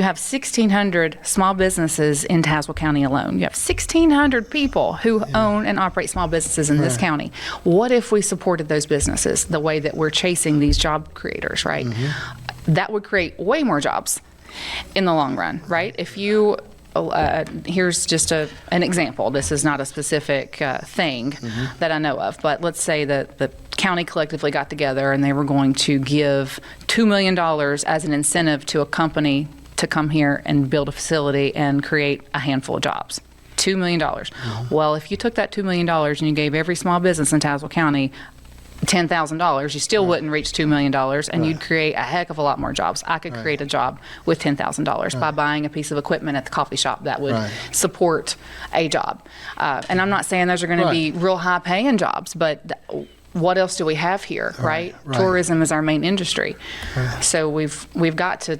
have 1,600 small businesses in Tazewell County alone. You have 1,600 people who own and operate small businesses in this county. What if we supported those businesses the way that we're chasing these job creators, right? That would create way more jobs in the long run, right? If you, here's just an example. This is not a specific thing that I know of, but let's say that the county collectively got together and they were going to give $2 million as an incentive to a company to come here and build a facility and create a handful of jobs. $2 million. Well, if you took that $2 million and you gave every small business in Tazewell County $10,000, you still wouldn't reach $2 million, and you'd create a heck of a lot more jobs. I could create a job with $10,000 by buying a piece of equipment at the coffee shop that would support a job. And I'm not saying those are going to be real high-paying jobs, but what else do we have here, right? Tourism is our main industry. So we've got to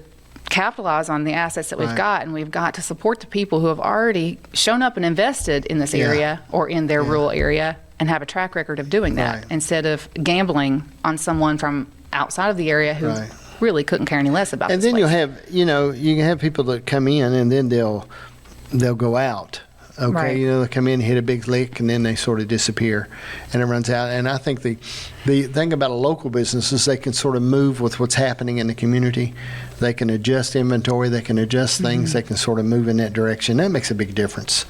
capitalize on the assets that we've got, and we've got to support the people who have already shown up and invested in this area or in their rural area and have a track record of doing that instead of gambling on someone from outside of the area who really couldn't care any less about it. And then you'll have, you can have people that come in and then they'll go out. Okay, they come in, hit a big lick, and then they sort of disappear, and it runs out. And I think the thing about a local business is they can sort of move with what's happening in the community. They can adjust inventory, they can adjust things, they can sort of move in that direction. That makes a big difference,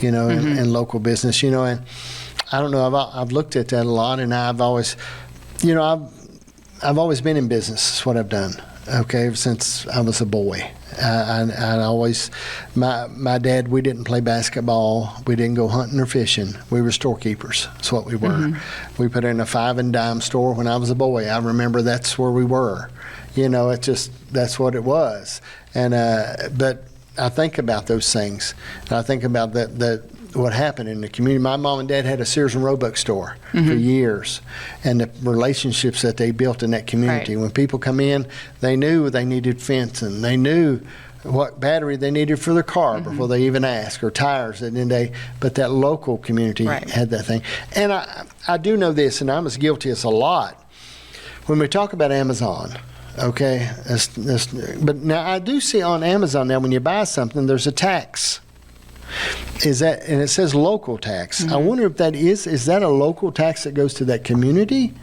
in local business. And I don't know, I've looked at that a lot, and I've always, I've always been in business. That's what I've done. Okay, ever since I was a boy. I always, my dad, we didn't play basketball. We didn't go hunting or fishing. We were storekeepers. That's what we were. We put in a 5 and dime store when I was a boy. I remember that's where we were. It's just, that's what it was. And, but I think about those things. And I think about that what happened in the community. My mom and dad had a Sears and Roebuck store for years, and the relationships that they built in that community. When people come in, they knew they needed fencing. They knew what battery they needed for their car before they even asked, or tires. And then but that local community had that thing. And I do know this, and I'm as guilty as a lot. When we talk about Amazon, okay, but now I do see on Amazon now when you buy something, there's a tax. And it says local tax. I wonder if that is that a local tax that goes to that community?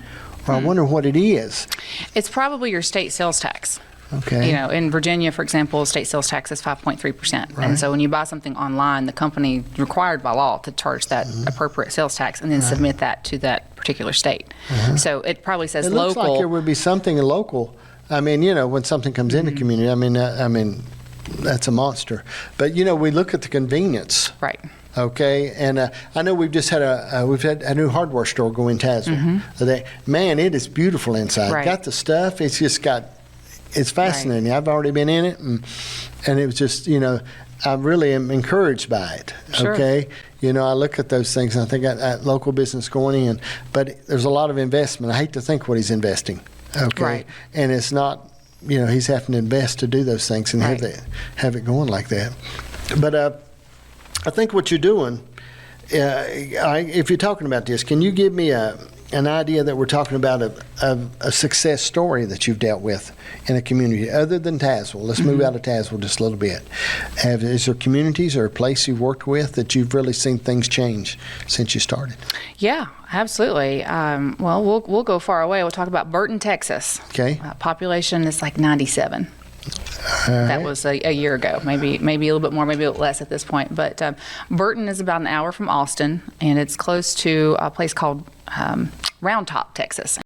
Or I wonder what it is. It's probably your state sales tax. Okay. In Virginia, for example, state sales tax is 5.3%. And so when you buy something online, the company is required by law to charge that appropriate sales tax and then submit that to that particular state. So it probably says local. It looks like there would be something local. I mean, when something comes in the community, I mean, that's a monster. But we look at the convenience. Right. Okay, and I know we've just had we've had a new hardware store go in Tazewell today. Man, it is beautiful inside. Got the stuff. It's just it's fascinating. I've already been in it, and it was just I really am encouraged by it. Okay, I look at those things and I think that local business going in, but there's a lot of investment. I hate to think what he's investing. Okay, and it's not. He's having to invest to do those things and have it going like that. But I think what you're doing, if you're talking about this, can you give me an idea that we're talking about a success story that you've dealt with in a community other than Tazewell? Let's move out of Tazewell just a little bit. Is there communities or a place you've worked with that you've really seen things change since you started? Yeah, absolutely. Well, we'll go far away. We'll talk about Burton, Texas. Okay. Population is like 97. That was a year ago, maybe a little bit more, maybe a little less at this point. But Burton is about an hour from Austin, and it's close to a place called Round Top, Texas.